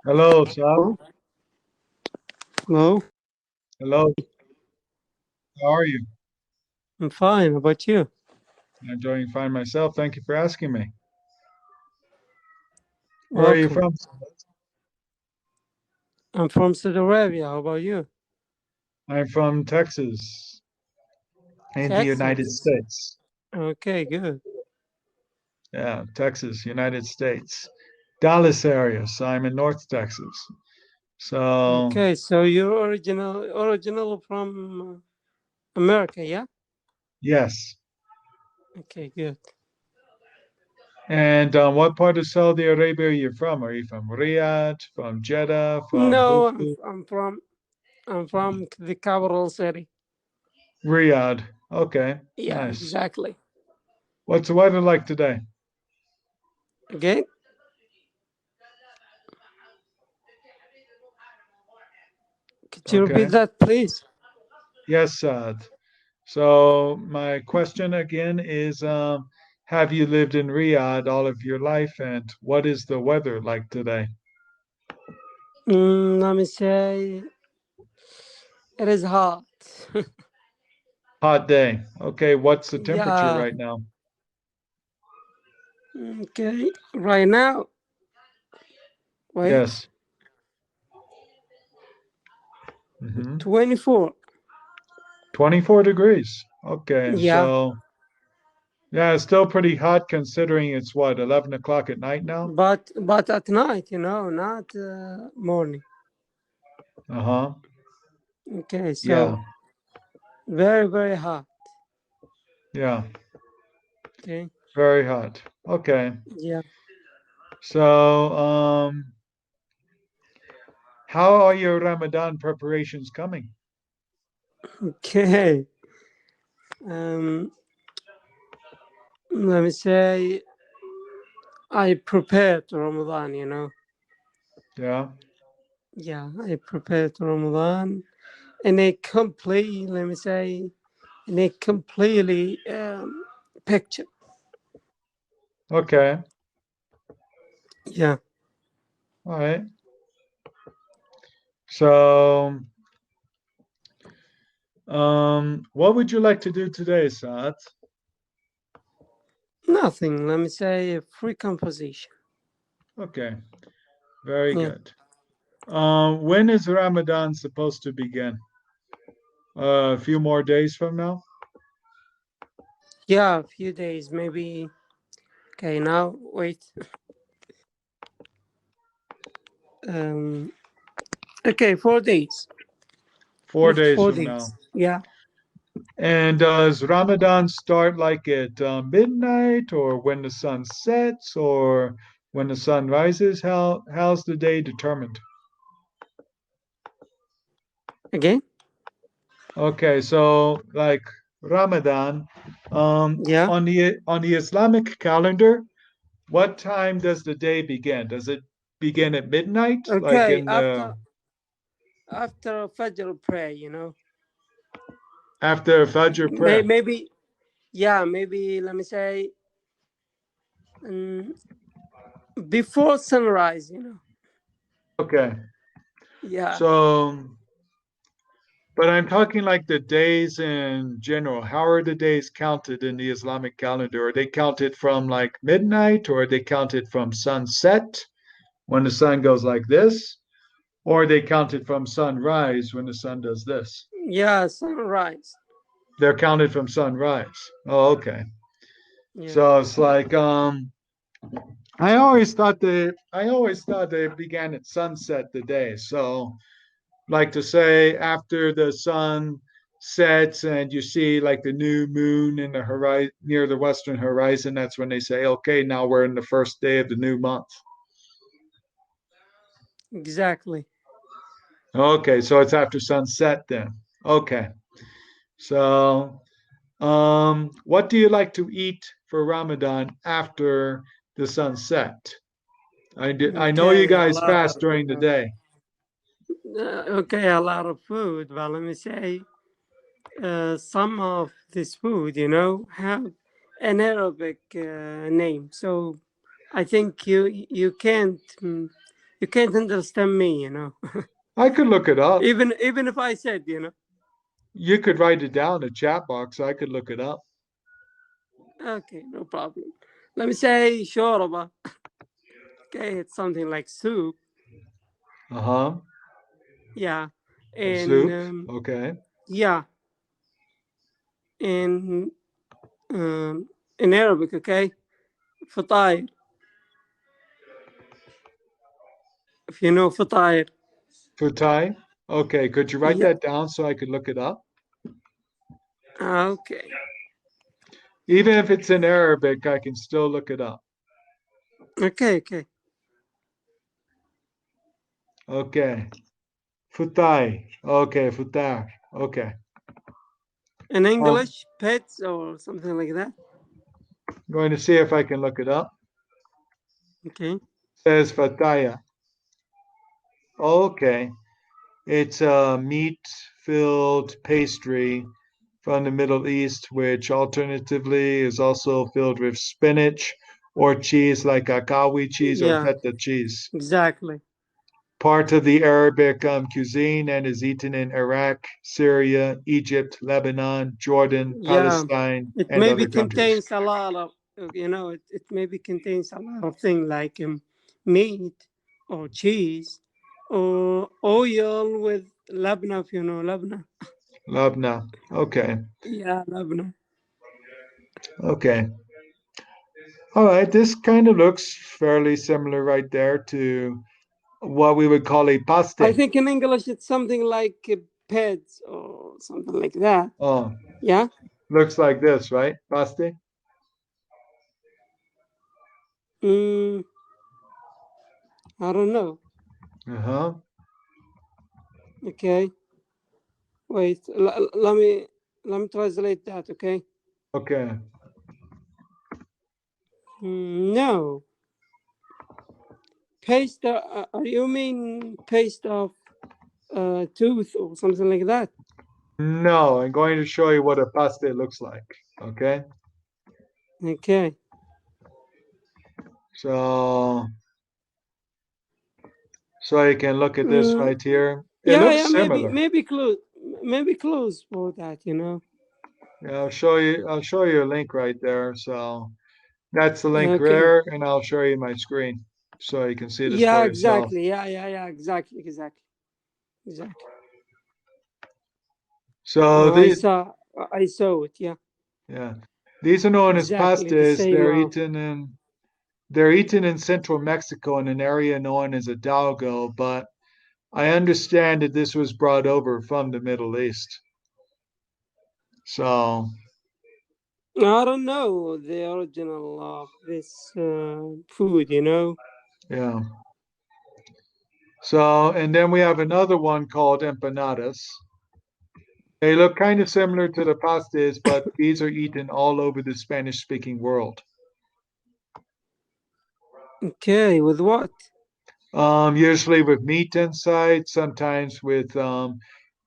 Hello, Sam. Hello. Hello. Hello. How are you? I'm fine. How about you? I'm doing fine myself. Thank you for asking me. Where are you Welcome. from? I'm from Saudi Arabia. How about you? I'm from Texas in the United Texas. States. Okay, good. Yeah, Texas, United States. Dallas area. So I'm in North Texas. So, Okay, so you're original from America, yeah? yes. Okay, good. And what part of Saudi Arabia are you from? Are you from Riyadh, from Jeddah, from No, Hoofd? I'm from the capital city. Riyadh. Okay, Yeah, nice. exactly. What's the weather like today? Again, could you repeat Okay. that, please? Yes, Saad. So my question again is, have you lived in Riyadh all of your life, and what is the weather like today? Let me say it is hot. Hot day. Okay, what's the temperature Yeah. right now? Okay. Right now, wait. Yes. Hmm. 24. 24 degrees. Okay, Yeah. so yeah, it's still pretty hot considering it's what, 11 o'clock at night now? But at night, not morning. Uh-huh. Okay, Yeah, so very very hot. yeah, Okay, very hot. Okay. yeah. So, how are your Ramadan preparations coming? Okay. Um, Let me say I prepared to Ramadan. Yeah. Yeah, I prepared to Ramadan in a complete. Let me say in a completely picture. Okay. Yeah. All right. So, what would you like to do today, Saad? Nothing. Let me say free composition. Okay, very Yeah. good. When is Ramadan supposed to begin? A few more days from now? Yeah, a few days, maybe. Okay, now wait. Um, okay, 4 days. 4 Just days four from now. days. Yeah. And does Ramadan start like at midnight, or when the sun sets, or when the sun rises? How's the day determined? Again? Okay, so like Ramadan, Yeah. on the Islamic calendar, what time does the day begin? Does it begin at midnight, like Okay. in the After Fajr prayer. after Fajr prayer? Maybe. Yeah. Maybe. Let me say. Um, Before sunrise. Okay, Yeah. so but I'm talking like the days in general. How are the days counted in the Islamic calendar? Are they counted from like midnight, or are they counted from sunset when the sun goes like this? Or are they counted from sunrise when the sun does this? Yeah. Sunrise. They're counted from sunrise. Oh, okay. Yeah. So it's like I always thought they began at sunset the day. So like to say after the sun sets and you see like the new moon in the horizon near the western horizon, that's when they say, okay, now we're in the first day of the new month. Exactly. Okay, so it's after sunset then. Okay. So what do you like to eat for Ramadan after the sunset? I know you Okay. A guys lot fast of. during the day. Okay. A lot of food. But let me say. Some of this food, have an Arabic name. So I think you can't you can't understand me, you know. I could look it up. even if I said, you know. You could write it down in the chat box. I could look it up. Okay, no problem. Let me say شوربة. Okay, it's something like soup. Uh-huh. Yeah. And Soup. Okay. yeah. In Arabic, okay? فطاير. If you know فطاير. Futai. Okay, could you write Yeah. that down so I could look it up? Okay. Even if it's in Arabic, I can still look it up. Okay. Okay. Futai. Okay, futar. Okay. In English, pets or something like that. I'm going to see if I can look it up. Okay. It says fataya. Okay. It's a meat-filled pastry from the Middle East, which alternatively is also filled with spinach or cheese like akawi cheese or Yeah, feta cheese. exactly. Part of the Arabic cuisine and is eaten in Iraq, Syria, Egypt, Lebanon, Jordan, Yeah, Palestine, it and maybe other countries. contains a lot of, you know, it maybe contains a lot of things like meat or cheese or oil with labna, if you know labna. Labna. Okay. Yeah, labna. Okay. All right. This kind of looks fairly similar right there to what we would call a paste. I think in English it's something like pets or something like that. Oh, Yeah. looks like this, right? Paste? Mm, I don't know. Uh-huh. Okay. Wait. Let me translate that. Okay. Okay. No. Paste. You mean paste of tooth or something like that? No, I'm going to show you what a paste looks like. Okay. Okay. So you can look at this right here. It Yeah, looks yeah. similar. Maybe close for that. You know. Yeah, I'll show you a link right there. So that's the link Okay. there, and I'll show you my screen so you can see this Yeah. for yourself. Exactly. Yeah. Exactly. So I these, saw. I saw it. Yeah. yeah, these are known as Exactly the pastas. same. They're eaten in central Mexico in an area known as Hidalgo, but I understand that this was brought over from the Middle East. So I don't know the original of this food. You know. yeah. So and then we have another one called empanadas. They look kind of similar to the pastas, but these are eaten all over the Spanish-speaking world. Okay. With what? Usually with meat inside, sometimes with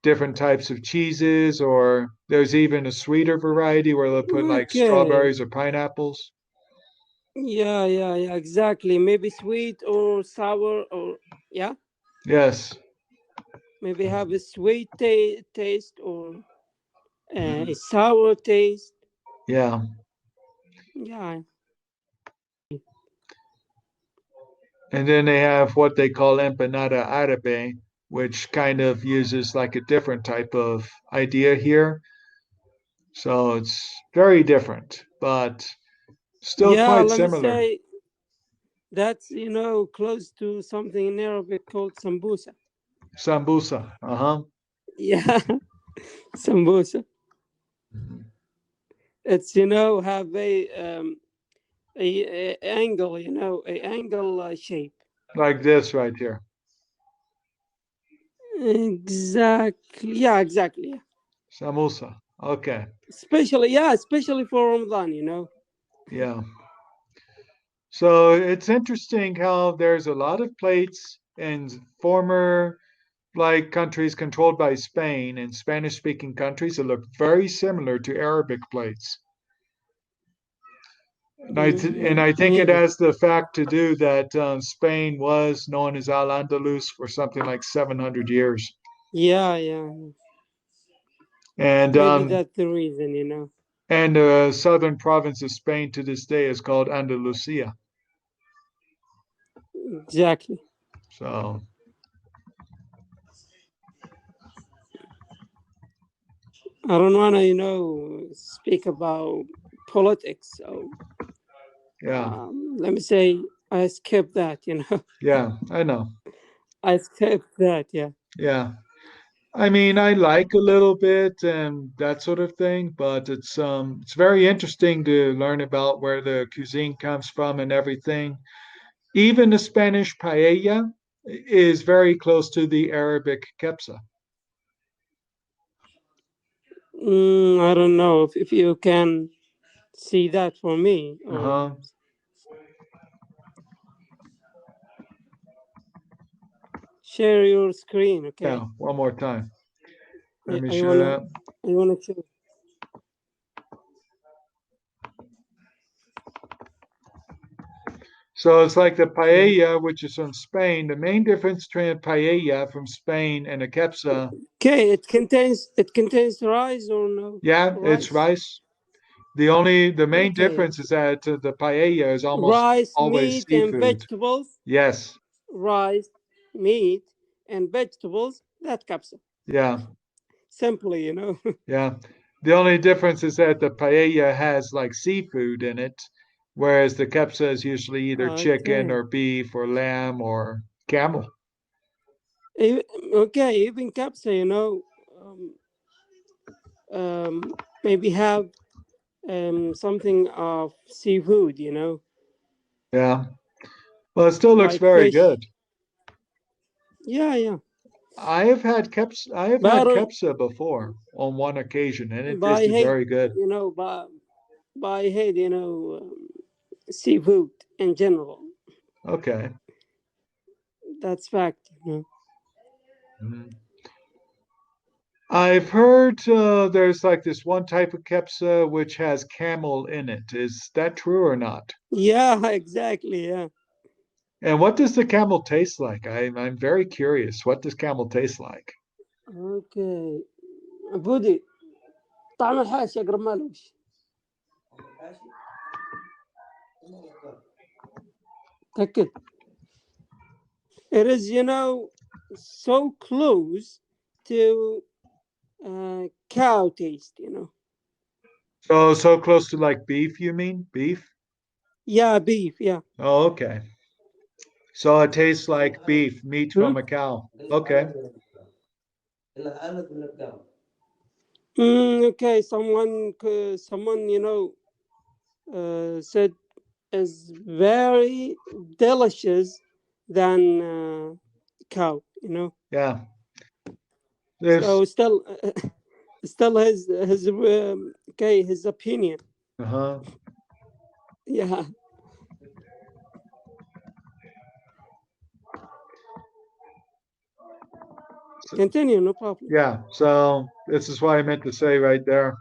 different types of cheeses, or there's even a sweeter variety where they'll put like Okay. strawberries or pineapples. Yeah. Exactly. Maybe sweet or sour or yeah. Yes. Maybe have a sweet taste or a sour taste. Yeah. Yeah. And then they have what they call empanada árabe, which kind of uses like a different type of idea here. So it's very different, but still Yeah. quite Let me similar. say that's close to something in Arabic called sambusa. Sambusa. Uh-huh. Yeah. Sambusa. It's have a angle. A angle shape. Like this right here. Exactly. Yeah. Exactly. Yeah. Samosa. Okay. Especially for Ramadan. Yeah. So it's interesting how there's a lot of plates in former like countries controlled by Spain and Spanish speaking countries that look very similar to Arabic plates. And I think it has the fact to do that Spain was known as Al-Andalus for something like 700 years. Yeah. And Maybe that's the reason, And the southern province of Spain to this day is called Andalusia. Exactly. So I don't want to, speak about politics. So yeah, let me say I skip that. yeah, I know. I skip that. Yeah. Yeah. I mean, I like a little bit and that sort of thing, but it's very interesting to learn about where the cuisine comes from and everything. Even the Spanish paella is very close to the Arabic kebsa. I don't know if you can see that for me. Uh-huh. Share your screen, okay? Yeah, one more time. Let me I show that. wanna show. So it's like the paella, which is from Spain. The main difference between a paella from Spain and a kebsa. Okay, it contains rice or no? Yeah, it's rice. The main Okay. difference is that the paella is almost Rice, always meat, and seafood. vegetables. Yes. Rice, meat, and vegetables. That kebsa. Yeah. Simply, Yeah. The only difference is that the paella has like seafood in it, whereas the kebsa is usually either chicken Okay. or beef or lamb or camel. Okay, even kebsa, maybe have something of seafood, Yeah. Well, it still looks like very fish. good. Yeah. I have had But kebsa before on one occasion, and it but I tasted hate, very good. but I hate, seafood in general. Okay. That's fact. Mhm. I've heard there's like this one type of kebsa which has camel in it. Is that true or not? Yeah, exactly. Yeah. And what does the camel taste like? I'm very curious. What does camel taste like? اوكي بودي طعم الحاشي اقرب ما لوش تأكد. It is, so close to cow taste, So close to like beef, you mean? Beef? Yeah, beef. Yeah. Oh, okay. So it tastes like beef, meat from a cow. Okay. Okay. Someone, said is very delicious than cow. Yeah. There's So still his his opinion. uh-huh. Yeah. Continue, no problem. Yeah. So this is what I meant to say right there.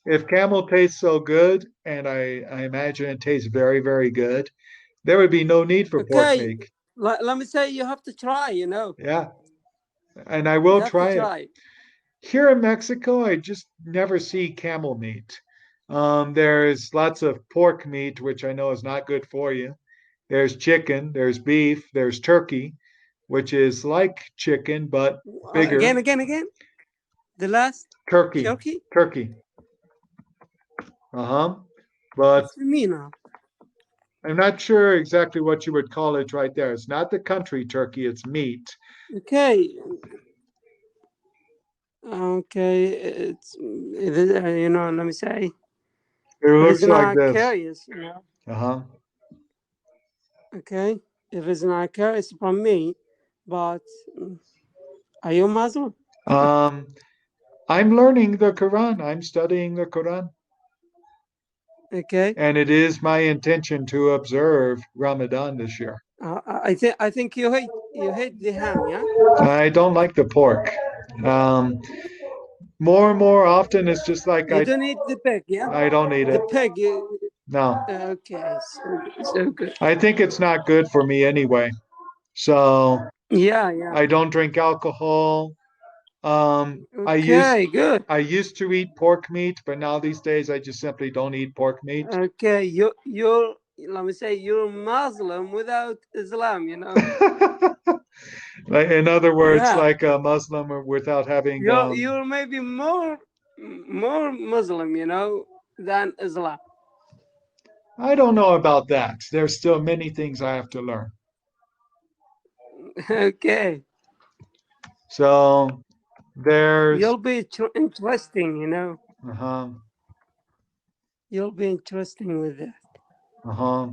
If camel tastes so good, and I imagine it tastes very, very good, there would be no need for pork Okay. meat. Let me say you have to try, Yeah. And I You will have to try it. try. Here in Mexico, I just never see camel meat. There's lots of pork meat, which I know is not good for you. There's chicken, there's beef, there's turkey, which is like chicken but bigger. Again. The last Turkey, turkey? turkey. Uh-huh. But It's me now. I'm not sure exactly what you would call it right there. It's not the country turkey, it's meat. Okay. Okay. It is, let me say. It It looks is like not this. curious, Uh-huh. Okay. It is not curious from me, but are you Muslim? Um, I'm learning the Quran. I'm studying the Quran. Okay. And it is my intention to observe Ramadan this year. I think you hate the ham, yeah? I don't like the pork. More and more often, it's just like You don't eat the pig, yeah? I don't eat The it. pig. No. Okay, so good. I think it's not good for me anyway. So Yeah. I don't drink alcohol. Okay, good. I used to eat pork meat, but now these days I just simply don't eat pork meat. Okay, you're let me say you're Muslim without Islam, you know. Like, in other words, Yeah, like a Muslim without having you're maybe more Muslim, you know, than Islam. I don't know about that. There's still many things I have to learn. Okay, So there's you'll be interesting, you know. uh-huh. You'll be interesting with that. Uh-huh.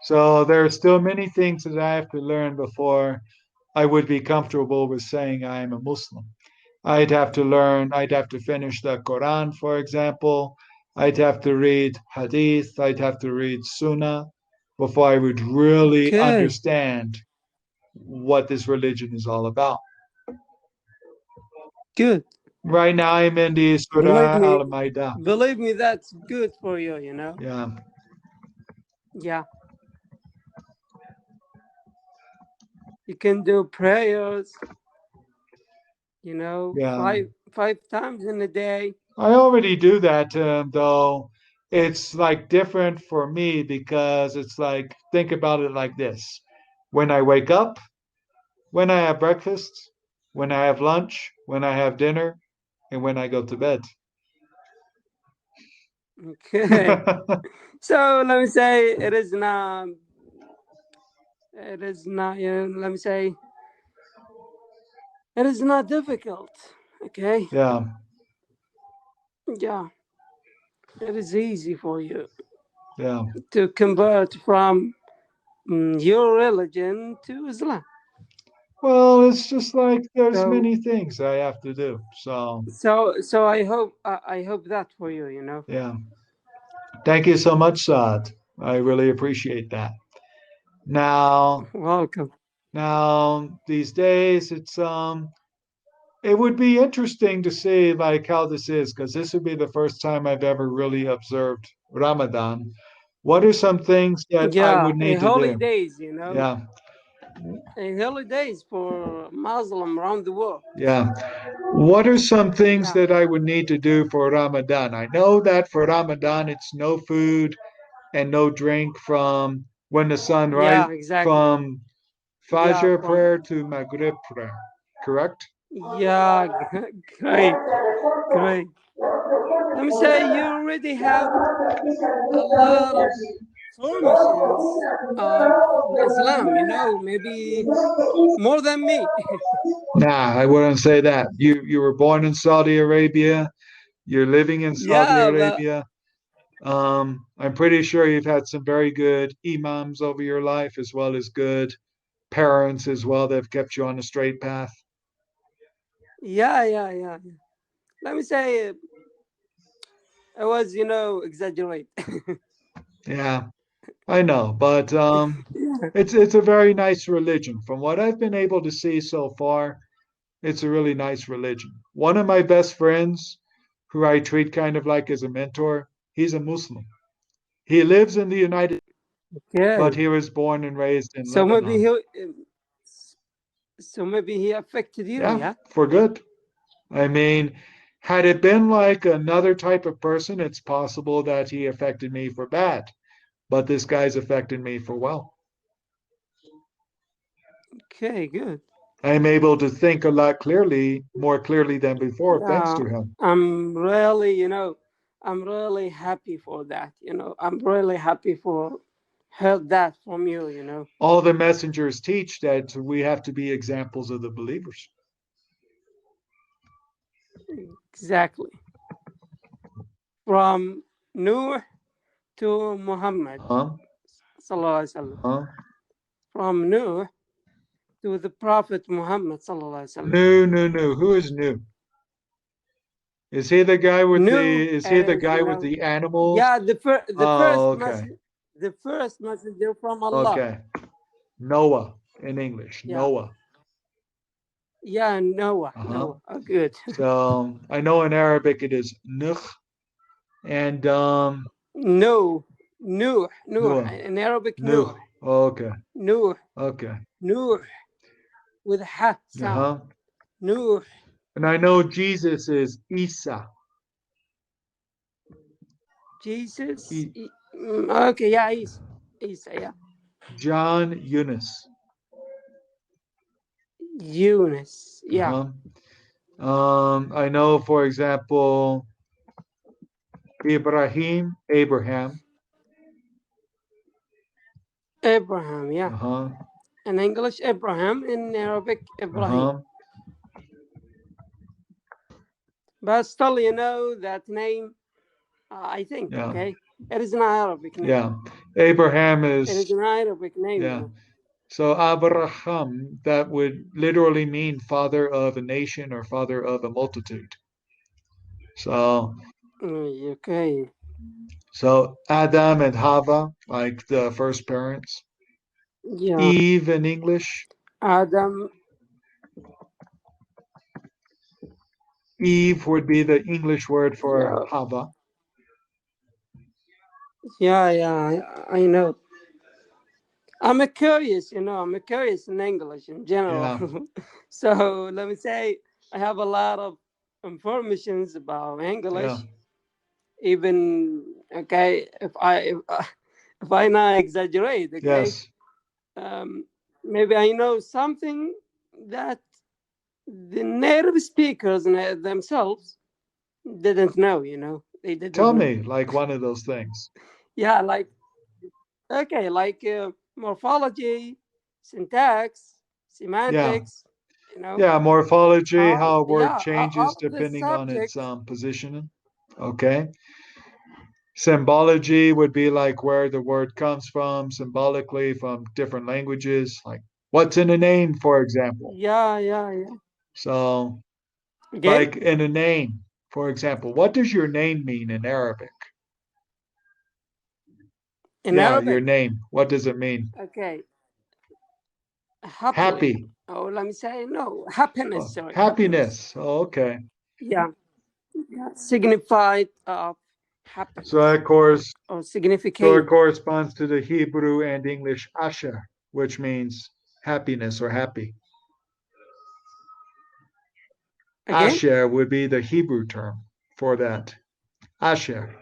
So there are still many things that I have to learn before I would be comfortable with saying I am a Muslim. I'd have to finish the Quran, for example. I'd have to read Hadith. I'd have to read Sunnah before I would really Okay, understand what this religion is all about. good. Right now, I'm in the Believe Surah me, Al-Maidah. believe me, that's good for you, you know. Yeah, Yeah, you can do prayers, you know, yeah. five times in a day. I already do that, though. It's like different for me because it's like, think about it like this. When I wake up, when I have breakfast, when I have lunch, when I have dinner, and when I go to bed. Okay. So let me say it is not, you know, let me say it is not difficult. Okay. Yeah. Yeah. It is easy for you Yeah. to convert from your religion to Islam. Well, it's just like there's So many things I have to do. So, so I hope that for you, you know. yeah. Thank you so much, Saad. I really appreciate that. Now, Welcome. these days it would be interesting to see like how this is because this would be the first time I've ever really observed Ramadan. What are some things that I Yeah, would a need to do? holidays, you know. Yeah, A holidays for Muslim around the world. yeah. What are some things Yeah. that I would need to do for Ramadan? I know that for Ramadan it's no food and no drink from when the sun rises Yeah, exactly. from Yeah, Fajr from prayer to Maghrib prayer, correct? yeah, great, great. Let me say you already have a lot of formations of Islam, you know, maybe more than me. Nah, I wouldn't say that. You were born in Saudi Arabia. You're living in Saudi Yeah, but Arabia. I'm pretty sure you've had some very good imams over your life, as well as good parents as well that have kept you on a straight path. yeah. Let me say I was, you know, exaggerate. Yeah, I know, but Yeah. it's a very nice religion. From what I've been able to see so far, it's a really nice religion. One of my best friends, who I treat kind of like as a mentor, he's a Muslim. He lives in the United, but Okay. he was born and raised in So maybe Lebanon. he affected you, Yeah, yeah? for good. I mean, had it been like another type of person, it's possible that he affected me for bad, but this guy's affected me for well. Okay, good. I'm able to think a lot clearly, more clearly than before, thanks Yeah, to him. I'm really, you know, I'm really happy for that. You know, I'm really happy for heard that from you. You know, All the messengers teach that we have to be examples of the believers. exactly. From Nuh to Muhammad, Huh? sallallahu alaihi wasallam. Huh? From Nuh to the Prophet Muhammad, sallallahu alaihi wasallam. No, no, no. Who is new? Is he the guy with Nuh the is he the is, guy you with know, the animals? yeah, Oh, okay. the first messenger from Allah. Okay. Noah in English. Yeah. Noah. Yeah, Noah. Noah. Oh, good. So I know in Arabic it is Nuh and No. Nuh. Noah. In Arabic, Nuh. Nuh. Okay. Nuh. Okay. Nuh. With a ha sound. Nuh. And I know Jesus is Isa. Jesus. Okay, yeah, Isa, yeah. John Yunus. Eunice, yeah. I know, for example, Abraham. Abraham, yeah. In English, Abraham. In Arabic, Ibrahim. But still, you know, that name, I think, okay? It is an Arabic name. Yeah. Abraham is... It is an Arabic name. Yeah. So Abraham, that would literally mean father of a nation or father of a multitude. So... Okay. So Adam and Hava, like the first parents. Yeah. Eve in English. Adam. Eve would be the English word for Hava. Yeah, I know. I'm curious, you know, I'm curious in English in general. Yeah. So let me say, I have a lot of informations about English. Yeah. Even, okay, if I not exaggerate, okay? Yes. Maybe I know something that the native speakers themselves didn't know, you know. They didn't Tell know. me, like one of those things. Yeah, like, okay, like morphology, syntax, semantics, you know. Yeah, morphology, how a word all changes of the depending on its subjects. positioning. Okay. Symbology would be like where the word comes from, symbolically from different languages, like what's in a name, for example. Yeah. So, Again? like in a name, for example, what does your name mean in Arabic? In Arabic? Your name. What does it mean? Okay. Happy. Oh, let me say, no, happiness. Sorry, happiness. Oh, okay. Yeah. Signified of happiness. So that course, or significant. So it corresponds to the Hebrew and English asher, which means happiness or happy. Again? Asher would be the Hebrew term for that. Asher.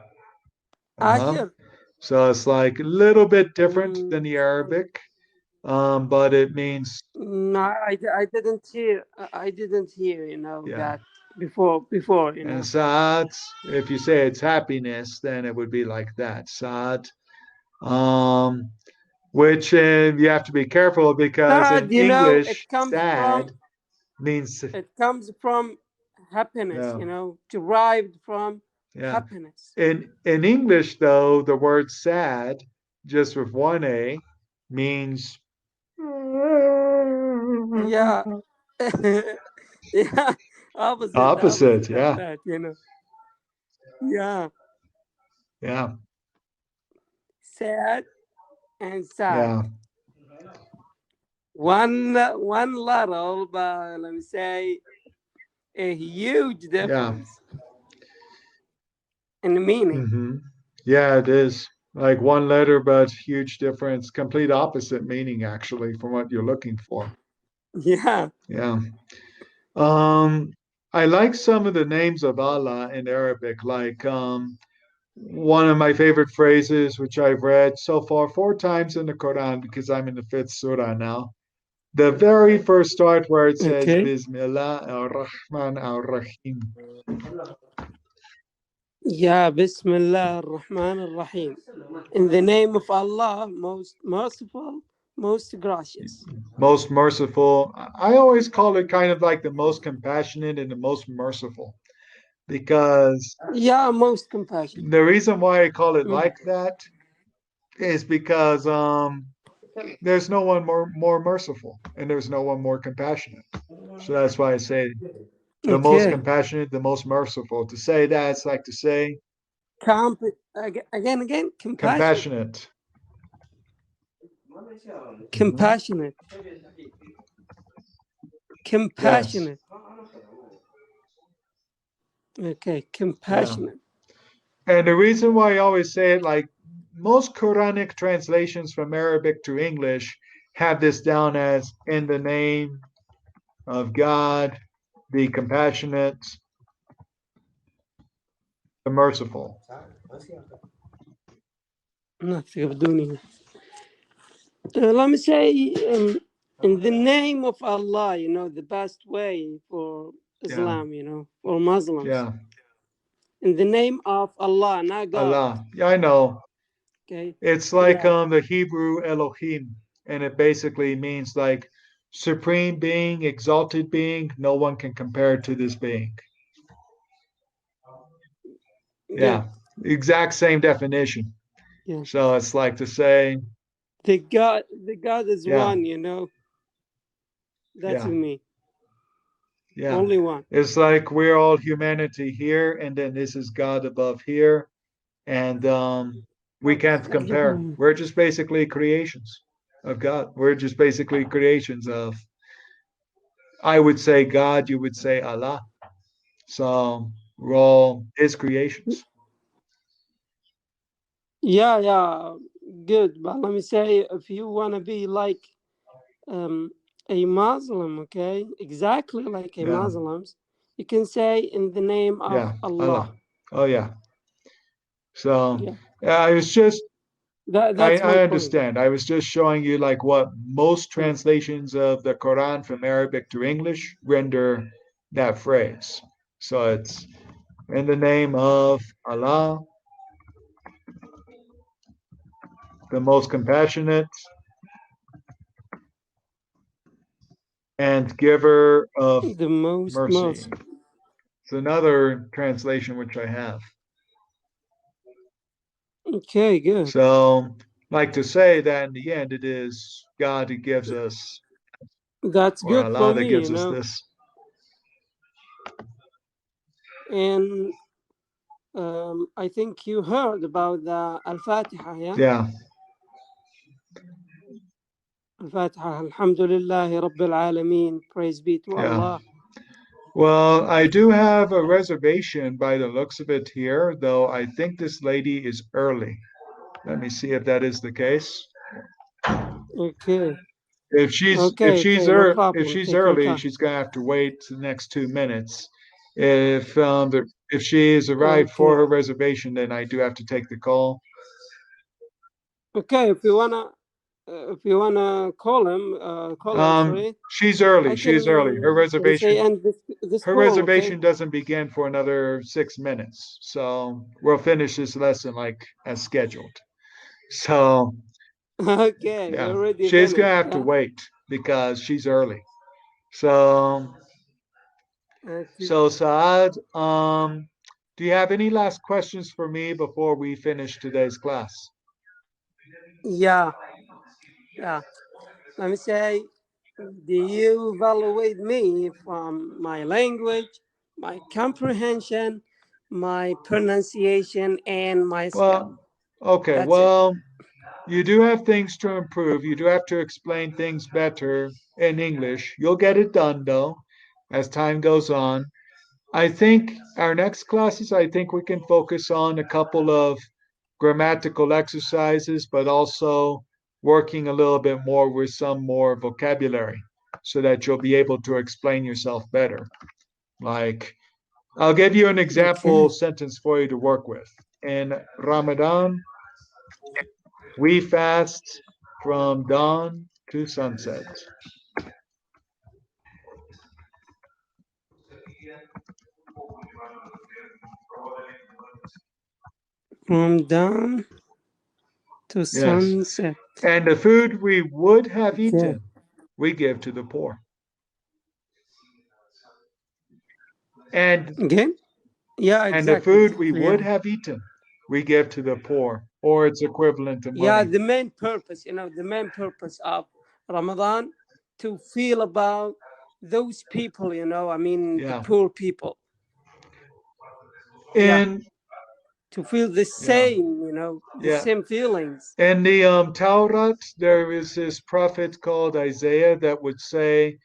Asher. So it's like a little bit different than the Arabic, but it means... No, I didn't hear. I didn't hear, you know, that before, you know. And Saad, if you say it's happiness, then it would be like that. Saad. Which you have to be careful because Sad, in you know, English, sad means... It comes from happiness, you know, derived from happiness. In English, though, the word sad, just with one A, means... Yeah. Yeah. Opposite, yeah. That, you know. Yeah. Yeah. Sad and sad. Yeah. One little, but let me say, a huge difference in the meaning. Yeah, it is. Like one letter, but huge difference. Complete opposite meaning, actually, from what you're looking for. Yeah. Yeah. I like some of the names of Allah in Arabic, like one of my favorite phrases, which I've read so far 4 times in the Quran because I'm in the 5th surah now. The very first start where it says Bismillah ar-Rahman ar-Rahim. Yeah, Bismillah ar-Rahman ar-Rahim. In the name of Allah, most merciful, most gracious. Most merciful. I always call it kind of like the most compassionate and the most merciful. Because most compassionate. The reason why I call it like that is because there's no one more merciful and there's no one more compassionate. So that's why I say the most compassionate, the most merciful. To say that, it's like to say again, compassionate. compassionate. Compassionate. Okay, compassionate. Yeah. And the reason why I always say it, like most Quranic translations from Arabic to English have this down as in the name of God, the compassionate, the merciful. Let me say, in the name of Allah, you know, the best way for Islam, you know, for Muslims. Yeah. In the name of Allah, not God. Allah. Yeah, I know. Okay. It's like the Hebrew Elohim, and it basically means like supreme being, exalted being. No one can compare to this being. Yeah. Exact same definition. Yeah. So it's like to say the God is one, you know. That's me. Yeah. Only one. It's like we're all humanity here, and then this is God above here. And we can't compare. We're just basically creations of God. We're just basically creations of, I would say God, you would say Allah. So we're all His creations. Yeah, good. But let me say, if you want to be like a Muslim, okay, exactly like a Muslims, you can say in the name of Allah. Oh yeah. So I was just I understand. I was just showing you like what most translations of the Quran from Arabic to English render that phrase. So it's in the name of Allah, the most compassionate and giver of the most mercy. It's another translation which I have. Okay, good. So, like to say that in the end, it is God who gives us. That's good Allah for me, that gives you us know. this. And I think you heard about the Al-Fatiha, yeah? Yeah. Al-Fatiha, Alhamdulillahi Rabbil Alameen, praise be to Allah. Well, I do have a reservation by the looks of it here, though I think this lady is early. Let me see if that is the case. Okay. If she's no problem. if she's early, she's gonna have to wait the next 2 minutes. If she has arrived for her reservation, then I do have to take the call. Okay, if you wanna call him, sorry. She's early. She's early. Her reservation. Her call, reservation doesn't begin for another 6 minutes, so we'll finish this lesson like as scheduled. So okay, yeah, already she's gonna have to wait because she's early. So Saad, do you have any last questions for me before we finish today's class? Yeah. Let me say, do you evaluate me from my language, my comprehension, my pronunciation, and my skill? Okay. Well, you do have things to improve. You do have to explain things better in English. You'll get it done though, as time goes on. I think our next classes, I think we can focus on a couple of grammatical exercises, but also working a little bit more with some more vocabulary so that you'll be able to explain yourself better. Like, I'll give you an example sentence for you to work with. In Ramadan, we fast from dawn to sunset. From dawn to sunset. And the food we would have eaten, we give to the poor. And again? Yeah, exactly. And the food we would have eaten, we give to the poor, or its equivalent to money. Yeah, the main purpose, the main purpose of Ramadan, to feel about those people, the poor people. And to feel the same, know, the Yeah. same feelings. In the Taurat, there is this prophet called Isaiah that would say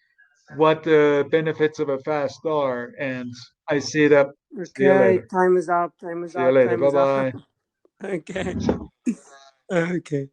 what the benefits of a fast are, and I see that. See you Okay, later. time is up. Time is See you up. later. Time Bye is up. bye. Okay. Okay.